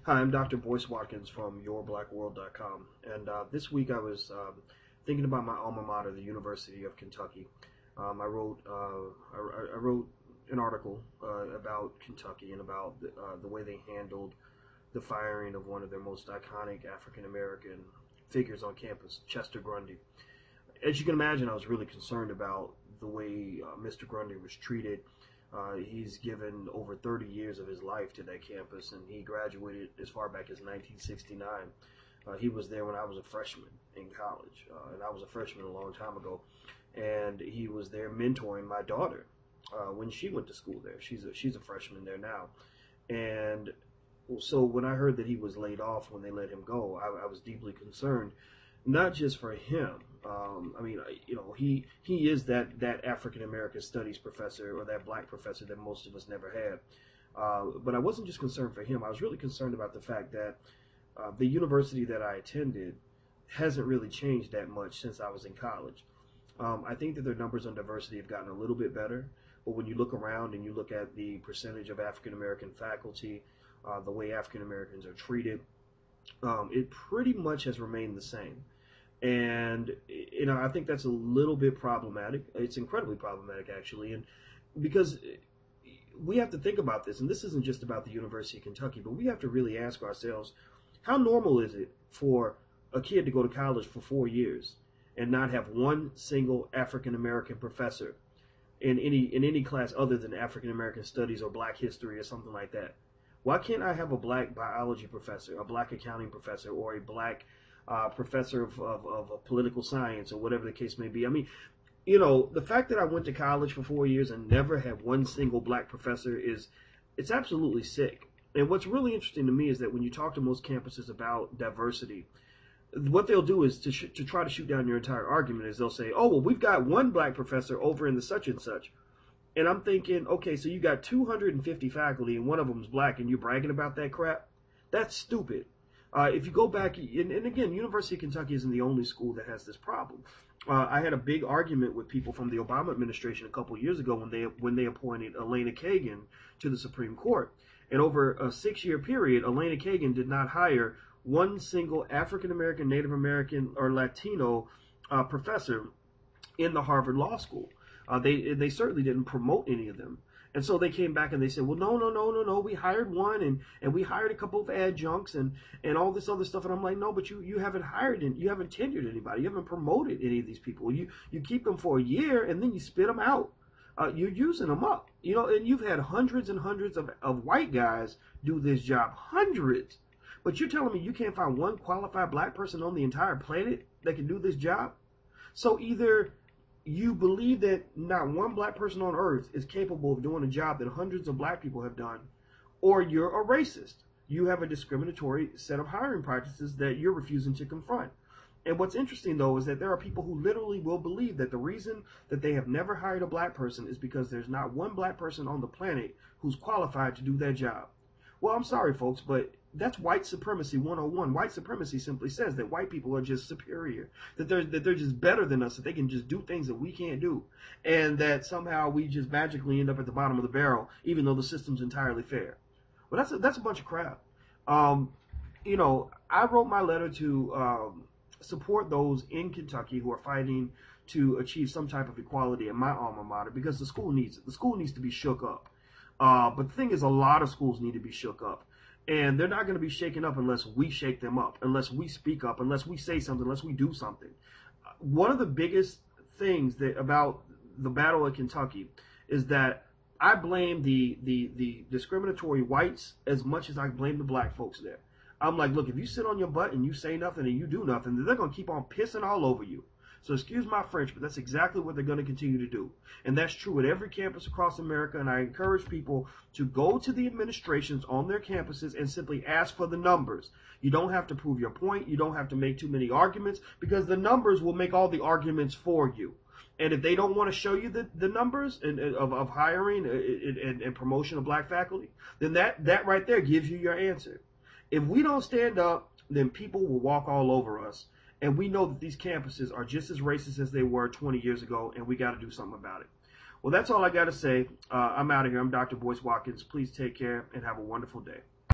Hi, I'm Dr. Boyce Watkins from yourblackworld.com, and this week I was thinking about my alma mater, the University of Kentucky. I wrote an article about Kentucky and about the way they handled the firing of one of their most iconic African American figures on campus, Chester Grundy. As you can imagine, I was really concerned about the way Mr. Grundy was treated. He's given over 30 years of his life to that campus, and he graduated as far back as 1969. He was there when I was a freshman in college, and I was a freshman a long time ago. And he was there mentoring my daughter when she went to school there. She's a freshman there now. And so when I heard that he was laid off when they let him go, I was deeply concerned, not just for him. He is that African American studies professor or that black professor that most of us never had. But I wasn't just concerned for him. I was really concerned about the fact that the university that I attended hasn't really changed that much since I was in college. I think that their numbers on diversity have gotten a little bit better, but when you look around and you look at the percentage of African American faculty, the way African Americans are treated, it pretty much has remained the same. And, I think that's a little bit problematic. It's incredibly problematic, actually. And because we have to think about this, and this isn't just about the University of Kentucky, but we have to really ask ourselves, how normal is it for a kid to go to college for 4 years and not have one single African American professor in any class other than African American studies or black history or something like that? Why can't I have a black biology professor, a black accounting professor, or a black professor of political science, or whatever the case may be? I mean, the fact that I went to college for 4 years and never had one single black professor it's absolutely sick. And what's really interesting to me is that when you talk to most campuses about diversity, what they'll do is to try to shoot down your entire argument is they'll say, oh, well, we've got one black professor over in the such and such. And I'm thinking, okay, so you got 250 faculty and one of them is black and you're bragging about that crap? That's stupid. If you go back, and again, University of Kentucky isn't the only school that has this problem. I had a big argument with people from the Obama administration a couple of years ago when they appointed Elena Kagan to the Supreme Court. And over a 6-year period, Elena Kagan did not hire one single African American, Native American, or Latino professor in the Harvard Law School. They certainly didn't promote any of them. And so they came back and they said, well, no, we hired one and we hired a couple of adjuncts and all this other stuff. And I'm like, no, but you haven't you haven't tenured anybody. You haven't promoted any of these people. You keep them for a year and then you spit them out. You're using them up, and you've had hundreds and hundreds of white guys do this job, hundreds. But you're telling me you can't find one qualified black person on the entire planet that can do this job? So either you believe that not one black person on earth is capable of doing a job that hundreds of black people have done, or you're a racist. You have a discriminatory set of hiring practices that you're refusing to confront. And what's interesting, though, is that there are people who literally will believe that the reason that they have never hired a black person is because there's not one black person on the planet who's qualified to do that job. Well, I'm sorry, folks, but that's white supremacy 101. White supremacy simply says that white people are just superior, that they're just better than us, that they can just do things that we can't do, and that somehow we just magically end up at the bottom of the barrel, even though the system's entirely fair. Well, that's a bunch of crap. I wrote my letter to support those in Kentucky who are fighting to achieve some type of equality in my alma mater, because the school needs it. The school needs to be shook up. But the thing is, a lot of schools need to be shook up. And they're not going to be shaken up unless we shake them up, unless we speak up, unless we say something, unless we do something. One of the biggest things about the battle of Kentucky is that I blame the discriminatory whites as much as I blame the black folks there. I'm like, look, if you sit on your butt and you say nothing and you do nothing, then they're going to keep on pissing all over you. So excuse my French, but that's exactly what they're going to continue to do. And that's true at every campus across America. And I encourage people to go to the administrations on their campuses and simply ask for the numbers. You don't have to prove your point. You don't have to make too many arguments, because the numbers will make all the arguments for you. And if they don't want to show you the numbers of hiring and promotion of black faculty, then that right there gives you your answer. If we don't stand up, then people will walk all over us. And we know that these campuses are just as racist as they were 20 years ago, and we got to do something about it. Well, that's all I got to say. I'm out of here. I'm Dr. Boyce Watkins. Please take care and have a wonderful day.